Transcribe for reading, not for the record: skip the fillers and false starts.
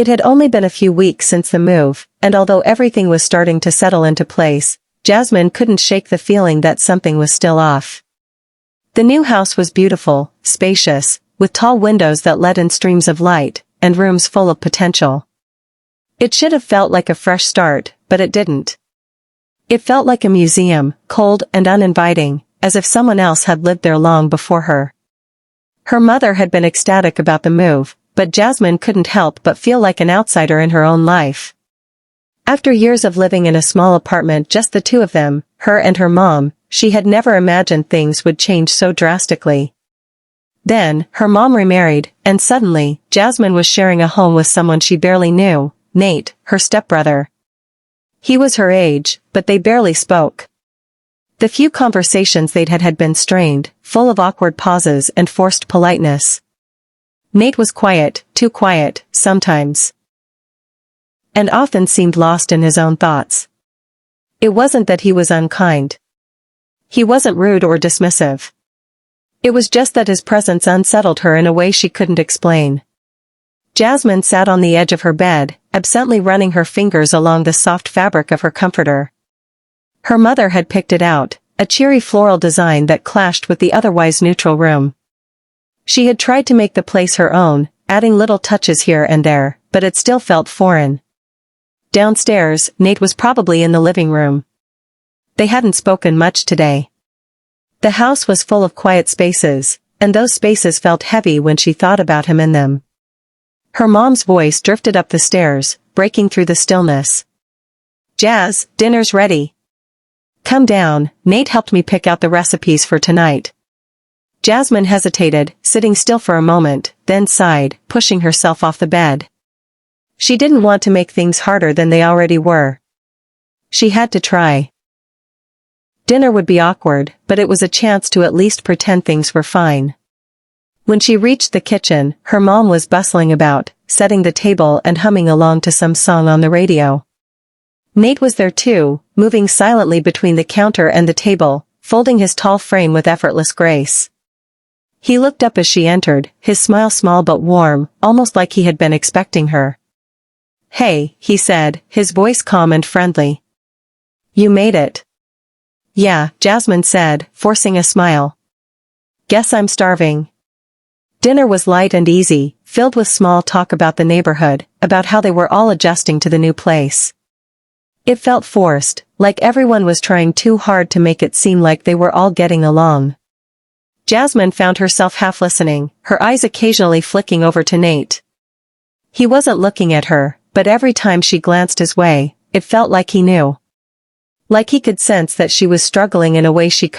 It had only been a few weeks since the move, and although everything was starting to settle into place, Jasmine couldn't shake the feeling that something was still off. The new house was beautiful, spacious, with tall windows that let in streams of light, and rooms full of potential. It should have felt like a fresh start, but it didn't. It felt like a museum, cold and uninviting, as if someone else had lived there long before her. Her mother had been ecstatic about the move, but Jasmine couldn't help but feel like an outsider in her own life. After years of living in a small apartment, just the two of them, her and her mom, she had never imagined things would change so drastically. Then, her mom remarried, and suddenly, Jasmine was sharing a home with someone she barely knew, Nate, her stepbrother. He was her age, but they barely spoke. The few conversations they'd had been strained, full of awkward pauses and forced politeness. Nate was quiet, too quiet, sometimes. And often seemed lost in his own thoughts. It wasn't that he was unkind. He wasn't rude or dismissive. It was just that his presence unsettled her in a way she couldn't explain. Jasmine sat on the edge of her bed, absently running her fingers along the soft fabric of her comforter. Her mother had picked it out, a cheery floral design that clashed with the otherwise neutral room. She had tried to make the place her own, adding little touches here and there, but it still felt foreign. Downstairs, Nate was probably in the living room. They hadn't spoken much today. The house was full of quiet spaces, and those spaces felt heavy when she thought about him in them. Her mom's voice drifted up the stairs, breaking through the stillness. "Jazz, dinner's ready. Come down, Nate helped me pick out the recipes for tonight." Jasmine hesitated, sitting still for a moment, then sighed, pushing herself off the bed. She didn't want to make things harder than they already were. She had to try. Dinner would be awkward, but it was a chance to at least pretend things were fine. When she reached the kitchen, her mom was bustling about, setting the table and humming along to some song on the radio. Nate was there too, moving silently between the counter and the table, folding his tall frame with effortless grace. He looked up as she entered, his smile small but warm, almost like he had been expecting her. "Hey," he said, his voice calm and friendly. "You made it." "Yeah," Jasmine said, forcing a smile. "Guess I'm starving." Dinner was light and easy, filled with small talk about the neighborhood, about how they were all adjusting to the new place. It felt forced, like everyone was trying too hard to make it seem like they were all getting along. Jasmine found herself half listening, her eyes occasionally flicking over to Nate. He wasn't looking at her, but every time she glanced his way, it felt like he knew. Like he could sense that she was struggling in a way she